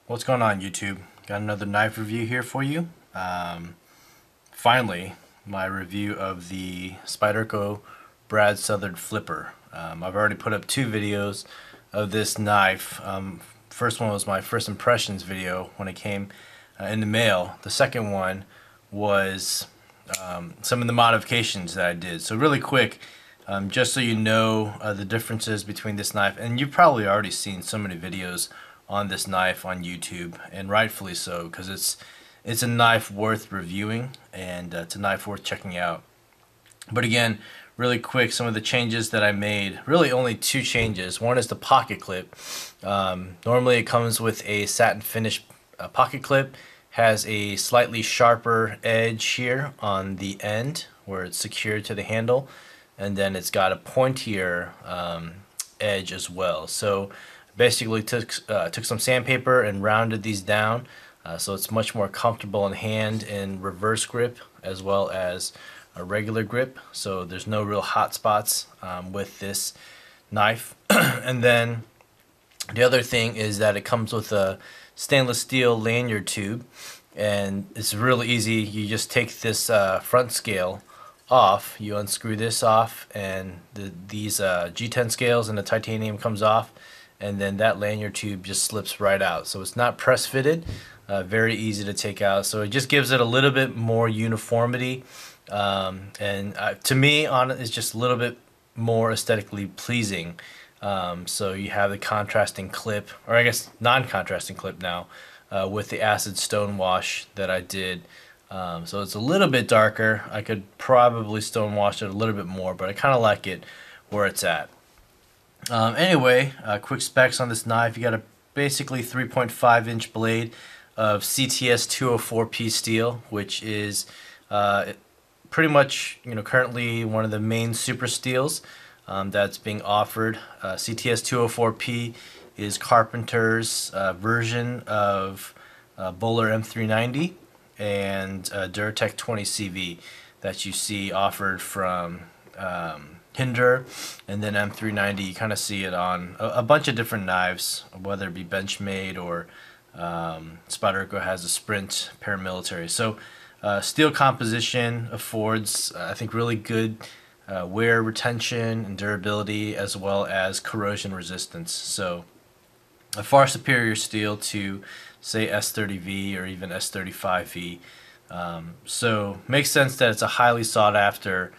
What's going on, YouTube? Got another knife review here for you. Finally, my review of the Spyderco Brad Southard Flipper. I've already put up two videos of this knife. First one was my first impressions video when it came in the mail. The second one was some of the modifications that I did. So really quick, just so you know the differences between this knife, and you've probably already seen so many videos on this knife on YouTube, and rightfully so, because it's a knife worth reviewing, and it's a knife worth checking out. But again, really quick, some of the changes that I made, really only two changes. One is the pocket clip. Normally it comes with a satin finish pocket clip, has a slightly sharper edge here on the end where it's secured to the handle, and then it's got a pointier edge as well. So basically took some sandpaper and rounded these down so it's much more comfortable in hand in reverse grip as well as a regular grip, so there's no real hot spots with this knife. And then the other thing is that it comes with a stainless steel lanyard tube, and it's really easy. You just take this front scale off, you unscrew this off, and these G10 scales and the titanium comes off, and then that lanyard tube just slips right out. So it's not press fitted, very easy to take out. So it just gives it a little bit more uniformity, and to me, it's just a little bit more aesthetically pleasing. So you have the contrasting clip, or I guess non-contrasting clip now, with the acid stone wash that I did. So it's a little bit darker. I could probably stone wash it a little bit more, but I kind of like it where it's at. Anyway, quick specs on this knife. You got a basically 3.5 inch blade of CTS 204P steel, which is pretty much, currently one of the main super steels that's being offered. CTS 204P is Carpenter's version of Bowler M390 and Duratec 20CV that you see offered from Hinder, and then M390. You kind of see it on a bunch of different knives, whether it be Benchmade or Spyderco has a Sprint paramilitary. So steel composition affords, I think, really good wear retention and durability, as well as corrosion resistance. So a far superior steel to, say, S30V or even S35V. So makes sense that it's a highly sought after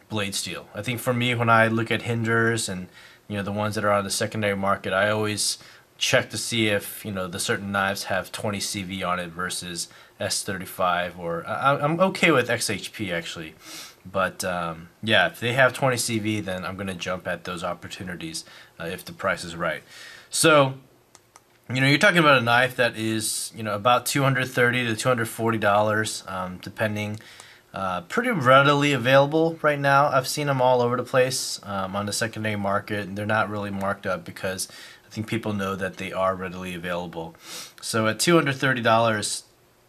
blade steel. I think for me, when I look at Hinders and the ones that are on the secondary market, I always check to see if the certain knives have 20 CV on it versus S35, or I'm okay with XHP actually, but yeah, if they have 20 CV, then I'm gonna jump at those opportunities if the price is right. So you're talking about a knife that is about $230 to $240, depending. Pretty readily available right now. I've seen them all over the place on the secondary market, and they're not really marked up because I think people know that they are readily available. So at $230,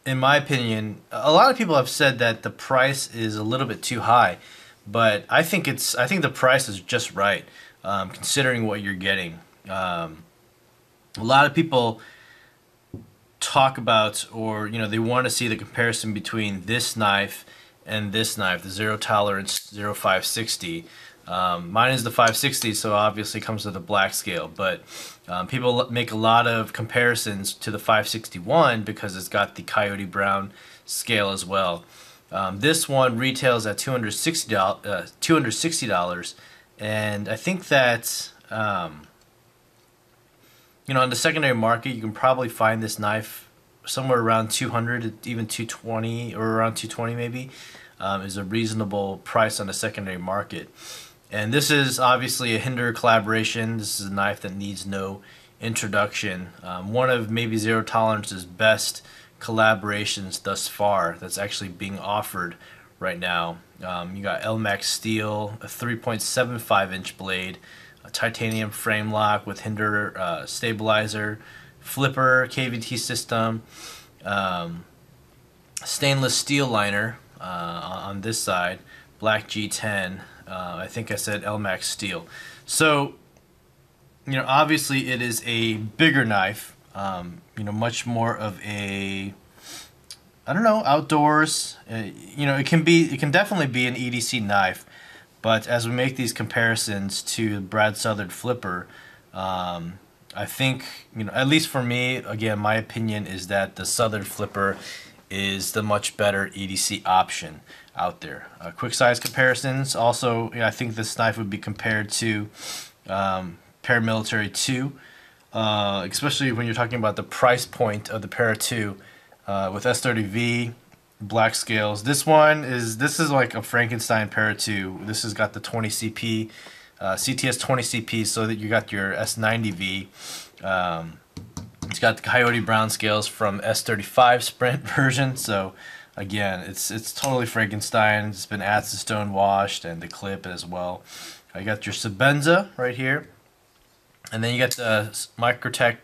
in my opinion, a lot of people have said that the price is a little bit too high, but I think the price is just right, considering what you're getting. A lot of people talk about, or they want to see the comparison between this knife and this knife, the Zero Tolerance 0560. Mine is the 560, so obviously comes with a black scale, but people make a lot of comparisons to the 561 because it's got the Coyote Brown scale as well. This one retails at $260, and I think that on the secondary market you can probably find this knife somewhere around 200, even 220, or around 220 maybe, is a reasonable price on the secondary market. And this is obviously a Hinder collaboration. This is a knife that needs no introduction. One of maybe Zero Tolerance's best collaborations thus far that's actually being offered right now. You got LMAX steel, a 3.75 inch blade, a titanium frame lock with Hinder stabilizer, flipper KVT system, stainless steel liner on this side, black G10. I think I said LMAX steel. So obviously it is a bigger knife You know, much more of a, I don't know, outdoors. You know, it can definitely be an EDC knife, but as we make these comparisons to Brad Southard Flipper, I think, you know, at least for me, again, my opinion is that the Southard Flipper is the much better EDC option out there. Quick size comparisons. Also, you know, I think this knife would be compared to Paramilitary 2, especially when you're talking about the price point of the Para 2 with S30V, black scales. This is like a Frankenstein Para 2. This has got the 20 CP, CTS 20 CP, so that you got your S90V. It's got the Coyote Brown scales from S35 Sprint version. So again, it's totally Frankenstein. It's been acid stone washed, and the clip as well. You got your Sebenza right here, and then you got the Microtech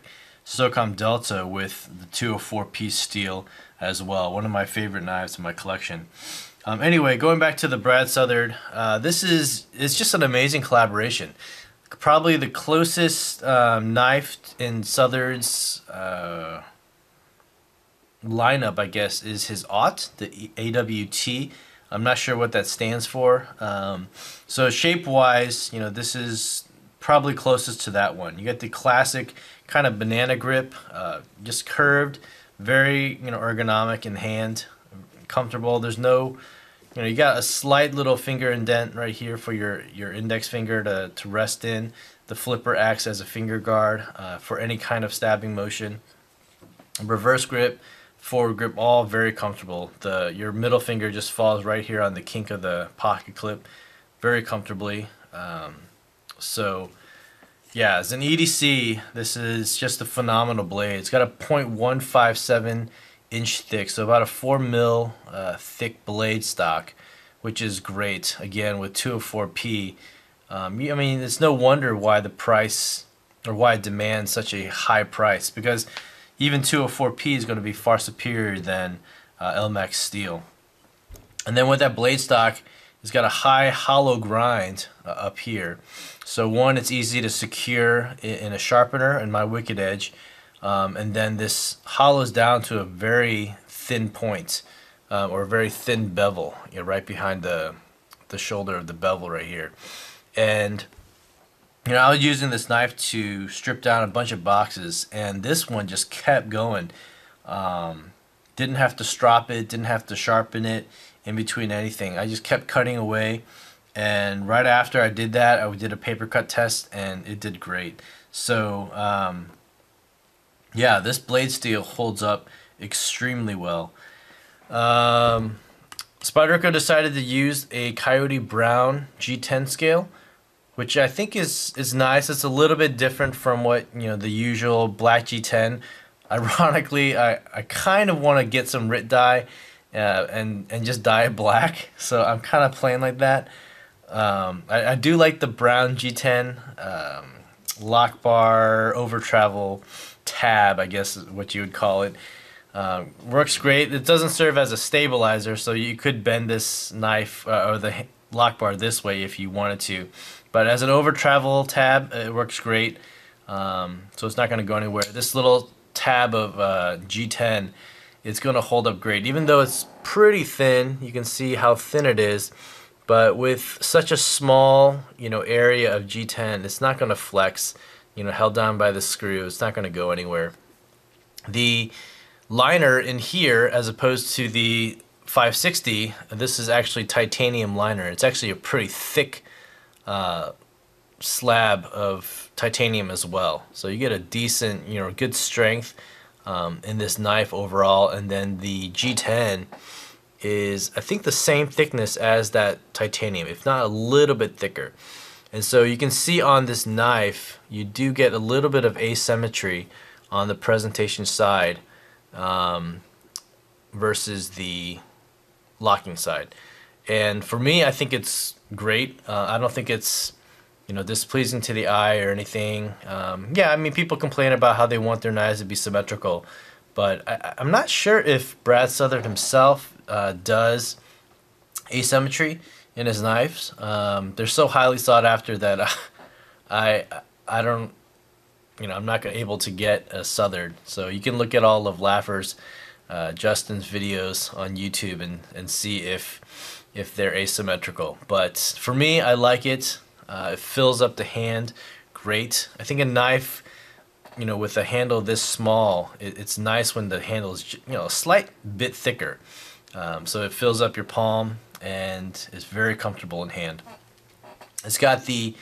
SOCOM Delta with the 204 piece steel as well. One of my favorite knives in my collection. Anyway, going back to the Brad Southard, it's just an amazing collaboration. Probably the closest knife in Southard's lineup, I guess, is his AWT, the AWT. I'm not sure what that stands for. So shape-wise, you know, this is probably closest to that one. You get the classic kind of banana grip, just curved, very, you know, ergonomic in hand, comfortable. There's no, you know, you got a slight little finger indent right here for your index finger to rest in. The flipper acts as a finger guard for any kind of stabbing motion. Reverse grip, forward grip, all very comfortable. Your middle finger just falls right here on the kink of the pocket clip very comfortably. So yeah, as an EDC, this is just a phenomenal blade. It's got a 0.157 inch thick, so about a 4 mil thick blade stock, which is great. Again, with 204p, I mean, it's no wonder why the price, or why it demands such a high price, because even 204p is going to be far superior than Elmex steel. And then with that blade stock, it's got a high hollow grind up here. So one, it's easy to secure in a sharpener in my Wicked Edge. And then this hollows down to a very thin point, or a very thin bevel, you know, right behind the shoulder of the bevel right here. And you know, I was using this knife to strip down a bunch of boxes, and this one just kept going. Didn't have to strop it, didn't have to sharpen it in between anything. I just kept cutting away, and right after I did that, I did a paper cut test, and it did great. So yeah, this blade steel holds up extremely well. Spyderco decided to use a Coyote Brown G10 scale, which I think is nice. It's a little bit different from what, you know, the usual black G10. Ironically, I kind of want to get some RIT dye and just dye it black, so I'm kind of playing like that. I do like the brown G10 lock bar over travel tab, I guess is what you would call it. Works great. It doesn't serve as a stabilizer, so you could bend this knife or the lock bar this way if you wanted to. But as an over travel tab, it works great. So it's not going to go anywhere. This little tab of G10, it's going to hold up great. Even though it's pretty thin, you can see how thin it is. But with such a small, you know, area of G10, it's not going to flex. You know, held down by the screw, it's not going to go anywhere. The liner in here, as opposed to the 560, this is actually titanium liner. It's actually a pretty thick slab of titanium as well. So you get a decent, you know, good strength in this knife overall. And then the G10 is, I think, the same thickness as that titanium, if not a little bit thicker. And so you can see on this knife, you do get a little bit of asymmetry on the presentation side versus the locking side. And for me, I think it's great. I don't think it's, you know, displeasing to the eye or anything. Yeah, I mean, people complain about how they want their knives to be symmetrical, but I'm not sure if Brad Southard himself does asymmetry in his knives. They're so highly sought after that I don't I'm not able to get a Southard. So you can look at all of Laffer's, Justin's videos on YouTube and see if they're asymmetrical. But for me, I like it. It fills up the hand great. I think a knife, with a handle this small, it's nice when the handle is, a slight bit thicker. So it fills up your palm and is very comfortable in hand. It's got the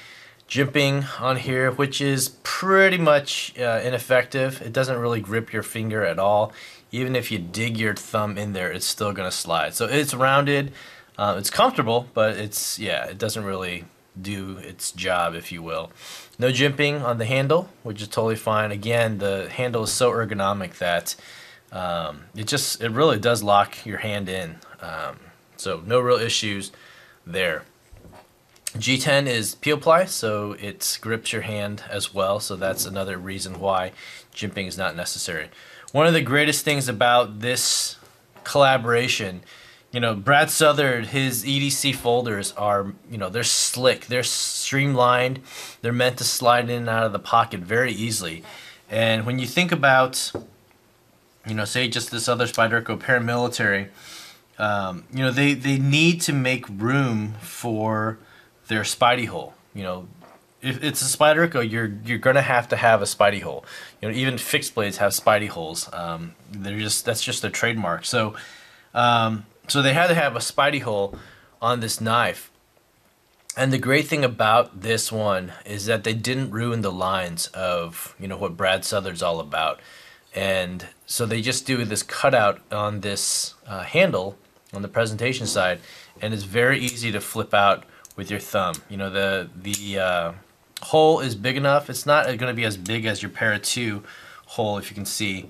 jimping on here, which is pretty much ineffective. It doesn't really grip your finger at all. Even if you dig your thumb in there, it's still gonna slide. So it's rounded, it's comfortable, but it doesn't really do its job, if you will. No jimping on the handle, which is totally fine. Again, the handle is so ergonomic that it really does lock your hand in. So no real issues there. G10 is peel ply, so it grips your hand as well, so that's another reason why jimping is not necessary. One of the greatest things about this collaboration, Brad Southard, his EDC folders are, they're slick, they're streamlined, they're meant to slide in and out of the pocket very easily. And when you think about, say just this other Spyderco paramilitary, they need to make room for their Spidey hole. If it's a Spyderco, you're gonna have to have a Spidey hole. Even fixed blades have Spidey holes. That's just their trademark. So they had to have a Spidey hole on this knife. And the great thing about this one is that they didn't ruin the lines of what Brad Southard's all about. And so they just do this cutout on this handle on the presentation side, and it's very easy to flip out with your thumb. The hole is big enough. It's not going to be as big as your Para 2 hole, if you can see.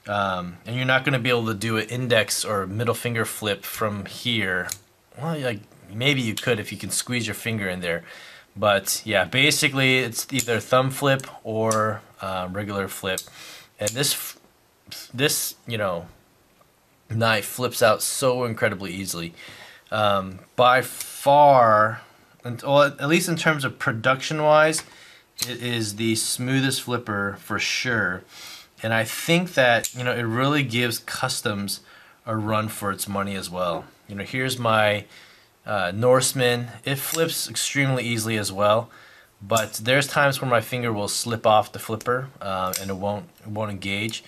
And you're not going to be able to do an index or middle finger flip from here. Well, maybe you could if you can squeeze your finger in there. But yeah, basically it's either thumb flip or regular flip. And this knife flips out so incredibly easily. By far, at least in terms of production wise, it is the smoothest flipper for sure. And I think that it really gives customs a run for its money as well. Here's my Norseman. It flips extremely easily as well, but there's times where my finger will slip off the flipper and it won't engage.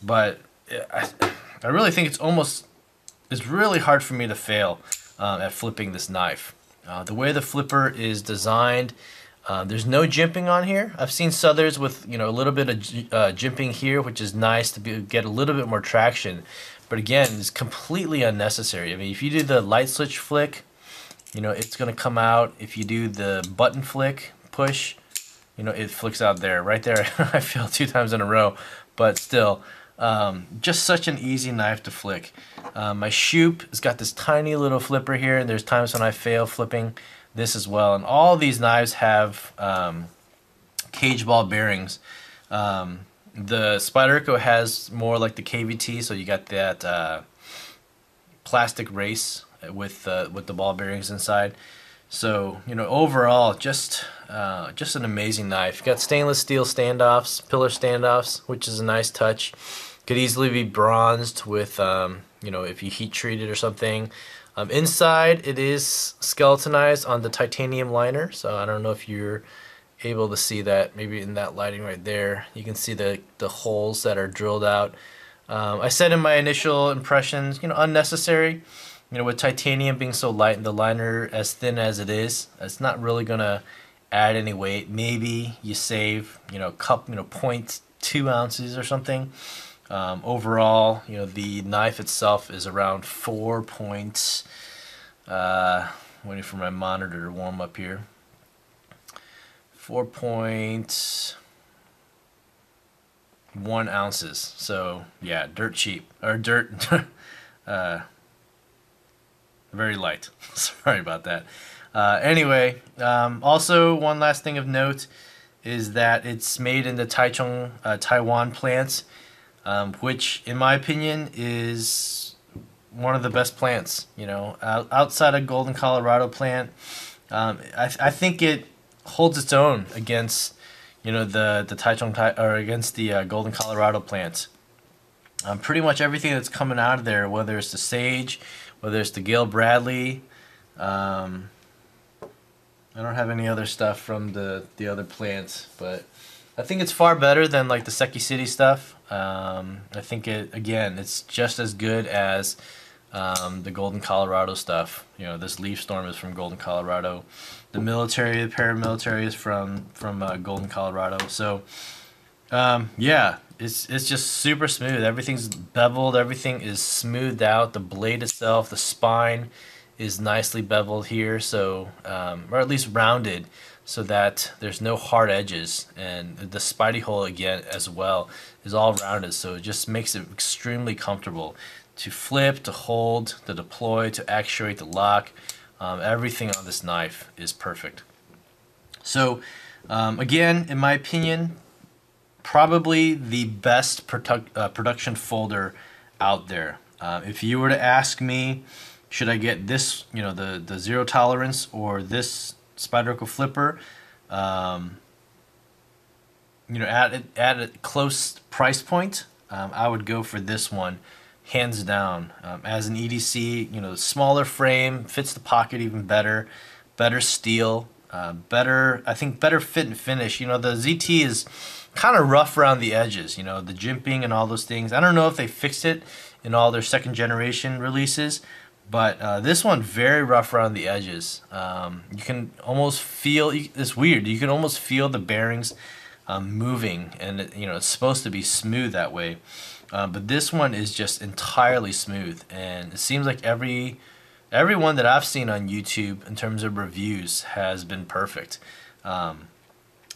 But I really think it's really hard for me to fail at flipping this knife. The way the flipper is designed, there's no jimping on here. I've seen Southards with a little bit of jimping here, which is nice to get a little bit more traction. But again, it's completely unnecessary. I mean, if you do the light switch flick, it's going to come out. If you do the button flick push, it flicks out there. Right there, I failed 2 times in a row, but still. Just such an easy knife to flick. My Shoop has got this tiny little flipper here, and there's times when I fail flipping this as well. And all these knives have cage ball bearings. The Spyderco has more like the KVT, so you got that plastic race with the ball bearings inside. So overall, just an amazing knife. You got stainless steel standoffs, pillar standoffs, which is a nice touch. Could easily be bronzed with, if you heat treat it or something. Inside, it is skeletonized on the titanium liner, so I don't know if you're able to see that. Maybe in that lighting right there, you can see the holes that are drilled out. I said in my initial impressions, unnecessary. With titanium being so light and the liner as thin as it is, it's not really gonna add any weight. Maybe you save, 0.2 ounces or something. Overall, the knife itself is around 4 points. Waiting for my monitor to warm up here. 4.1 ounces. So yeah, dirt cheap, or dirt. Very light. Sorry about that. Anyway, also one last thing of note is that it's made in the Taichung, Taiwan plants, which in my opinion is one of the best plants. Outside of Golden, Colorado plant, I think it holds its own against you know, the Taichung or against the Golden Colorado plant. Pretty much everything that's coming out of there, whether it's the Sage, whether it's the Gale Bradley. I don't have any other stuff from the other plants, but I think it's far better than like the Seki City stuff. I think it's just as good as the Golden Colorado stuff. You know, this Leaf Storm is from Golden Colorado. The military, the paramilitary is from Golden Colorado. So yeah, it's just super smooth. Everything's beveled. Everything is smoothed out. The blade itself, the spine is nicely beveled here, so or at least rounded, so that there's no hard edges. And the Spidey hole again as well is all rounded, so it just makes it extremely comfortable to flip, to hold, to deploy, to actuate, to lock. Everything on this knife is perfect. So again, in my opinion, probably the best production folder out there. If you were to ask me, should I get this, you know, the zero tolerance or this Spyderco Flipper, you know, at a close price point, I would go for this one, hands down. As an EDC, you know, smaller frame, fits the pocket even better, better steel, better, I think better fit and finish. You know, the ZT is kind of rough around the edges, you know, the jimping and all those things. I don't know if they fixed it in all their second generation releases, but this one, very rough around the edges. You can almost feel, it's weird, you can almost feel the bearings moving, and you know, it's supposed to be smooth that way. But this one is just entirely smooth, and it seems like everyone that I've seen on YouTube in terms of reviews has been perfect.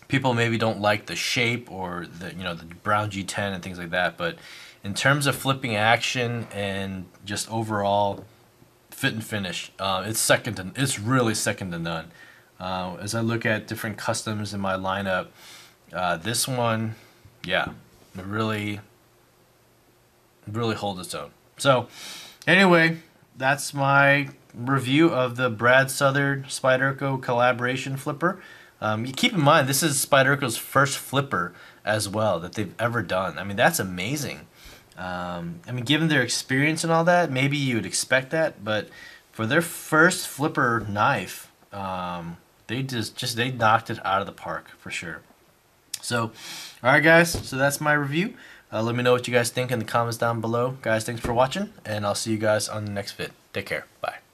People maybe don't like the shape or the, you know, the brown G10 and things like that, but in terms of flipping action and just overall fit and finish, it's really second to none. As I look at different customs in my lineup, this one, yeah, it really holds its own. So anyway, that's my review of the Brad Southard Spyderco collaboration flipper. You keep in mind, this is Spyderco's first flipper as well that they've ever done. I mean, that's amazing. I mean, given their experience and all that, maybe you would expect that, but for their first flipper knife, they they knocked it out of the park for sure. So, all right, guys. So that's my review. Let me know what you guys think in the comments down below. Guys, thanks for watching, and I'll see you guys on the next vid. Take care. Bye.